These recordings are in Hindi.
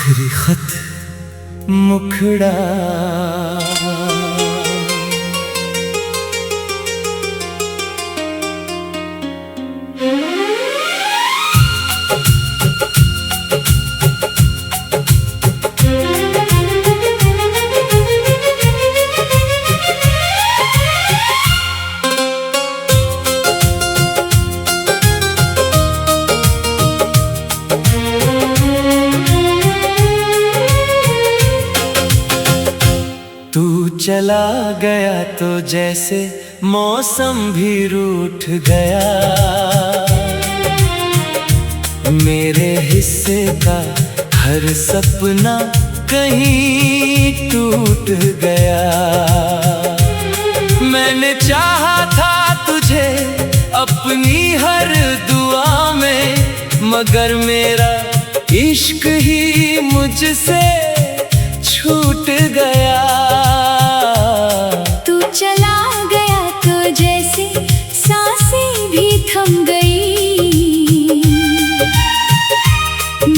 आखिरी खत मुखड़ा। तू चला गया तो जैसे मौसम भी रूठ गया, मेरे हिस्से का हर सपना कहीं टूट गया। मैंने चाहा था तुझे अपनी हर दुआ में, मगर मेरा इश्क ही मुझसे छूट गया। तू चला गया तो जैसे सांसें भी थम गई,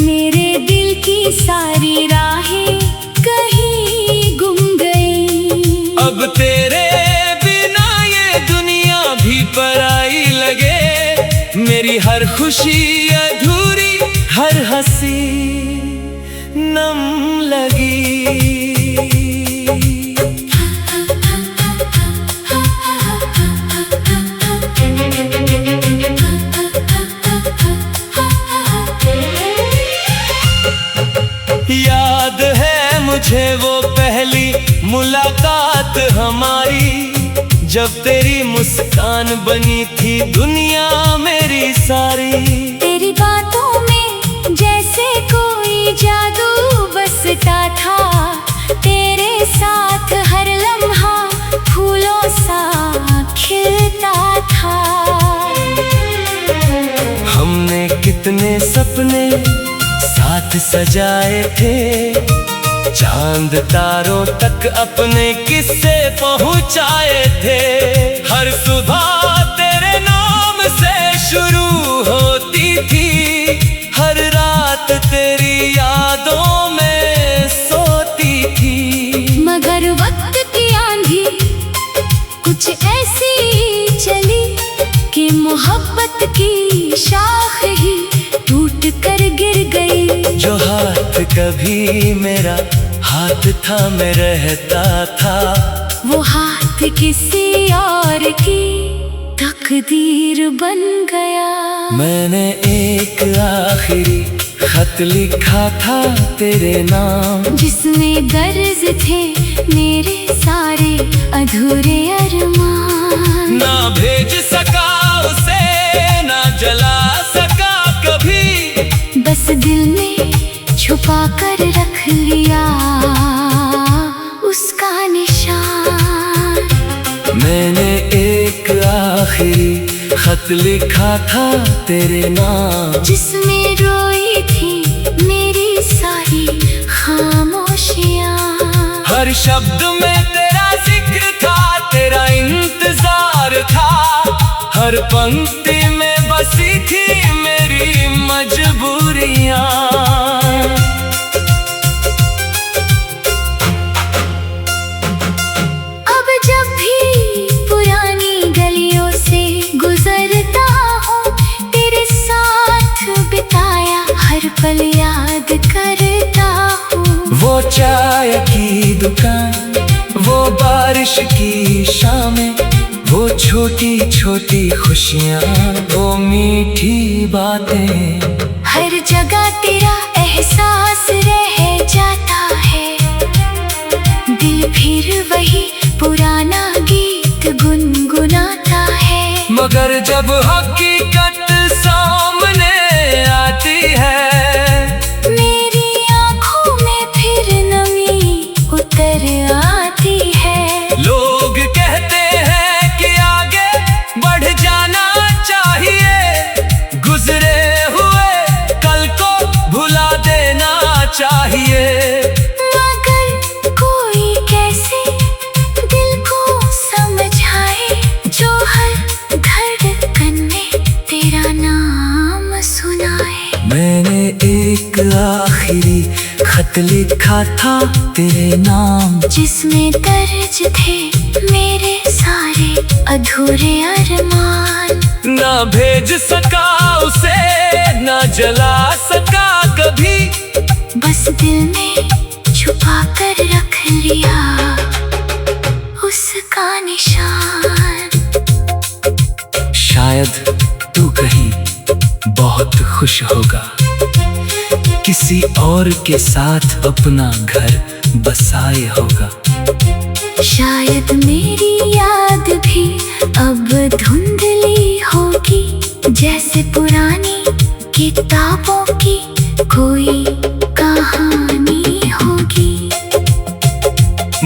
मेरे दिल की सारी राहें कहीं गुम गई। अब तेरे बिना ये दुनिया भी पराई लगे, मेरी हर खुशी अधूरी, हर हंसी नम लगी। याद है मुझे वो पहली मुलाकात हमारी, जब तेरी मुस्कान बनी थी दुनिया मेरी सारी। तेरी बातों में जैसे कोई जादू बसता था, तेरे साथ हर लम्हा फूलों सा खिलता था। हमने कितने सपने साथ सजाए थे, चांद तारों तक अपने किस्से पहुंचाए थे। हर सुबह तेरे नाम से शुरू होती थी, हर रात तेरी यादों में सोती थी। मगर वक्त की आंधी कुछ ऐसी चली कि मोहब्बत की शाख ही टूट कर गिर गई। जो हाथ कभी मेरा हाथ थामे रहता था, वो हाथ किसी और की तकदीर बन गया। मैंने एक आखिरी खत लिखा था तेरे नाम, जिसमें दर्ज थे मेरे सारे अधूरे अरमान। ना भेज सका उसे, ना जला सका कभी, बस दिल में छुपा कर रख लिया उसका निशान। मैंने एक आखिरी खत लिखा था तेरे नाम, जिसमें रोई थी मेरी सारी खामोशियाँ। हर शब्द में तेरा जिक्र था, तेरा इंतजार था, हर पंक्ति में बसी थी मेरी मजबूरियाँ। अब जब भी पुरानी गलियों से गुजरता हूँ, तेरे साथ बिताया हर पल याद करता हूँ। वो चाय की दुकान, वो बारिश की शामें, वो छोटी छोटी खुशियाँ, वो मीठी बातें। हर जगह तेरा एहसास रह जाता है, दिल फिर वही पुराना गीत गुनगुनाता है। मगर जब हकीकत सामने आती है, मेरी आँखों में फिर नमी उतर आती है। लोग कहते हैं कि आगे बढ़ जाना चाहिए, गुजरे हुए कल को भुला देना चाहिए। मगर कोई कैसे दिल को समझाए, जो हर धड़कन में तेरा नाम सुनाए। मैंने एक आखिरी खत लिखा था तेरे नाम, जिसमें दर्ज थे मेरे सारे अधूरे अरमान। ना भेज सका उसे, ना जला सका कभी, बस दिल में छुपा कर रख लिया उसका निशान। शायद तू कहीं बहुत खुश होगा, किसी और के साथ अपना घर बसाए होगा। शायद मेरी याद भी अब धुंधली होगी, जैसे पुरानी किताबों की कोई कहानी होगी।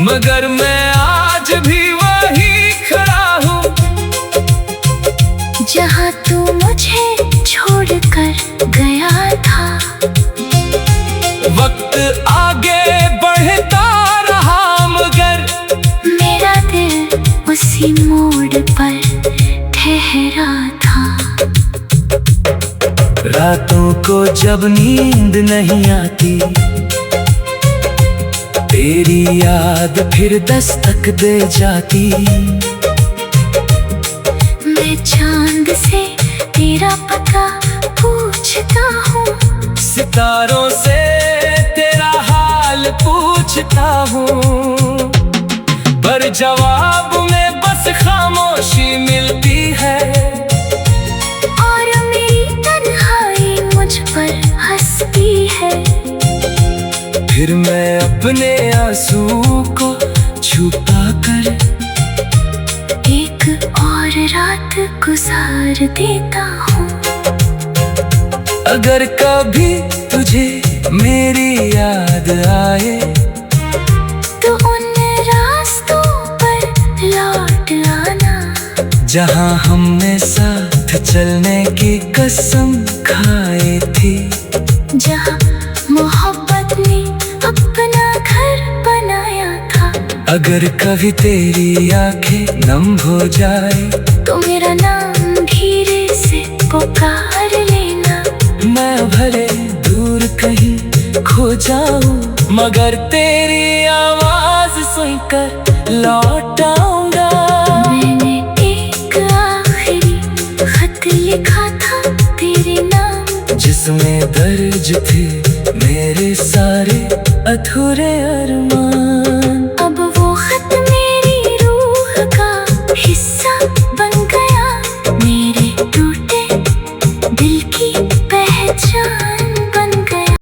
मगर मैं आज भी वही खड़ा हूँ, जहाँ तू मुझे छोड़कर गया था। वक्त आगे बढ़ता रहा मगर मेरा दिल उसी मोड़ पर ठहरा था। रातों को जब नींद नहीं आती, तेरी याद फिर दस्तक दे जाती। मैं चांद से तेरा पता पूछता हूँ, सितारों से तेरा हाल पूछता हूँ, पर जवाब में बस खामोशी मिलती है। और मेरी तन्हाई मुझ पर हंसती है। फिर मैं अपने आंसू को छुपा कर एक और रात गुजार देता हूँ। अगर कभी तुझे मेरी याद आए, तो उन रास्तों पर लौट आना, जहाँ हमने साथ चलने की कसम खाई थी। जहाँ मोहब्बत ने अपना घर बनाया था। अगर कभी तेरी आंखें नम हो जाए, तो मेरा नाम धीरे से पुकार लेना। मैं भले दूर कहीं खो जाऊं, मगर तेरी आवाज सुनकर लौट आऊंगा। मैंने एक आखिरी खत लिखा था तेरे नाम, जिसमें दर्ज थे मेरे सारे अधूरे अरमान।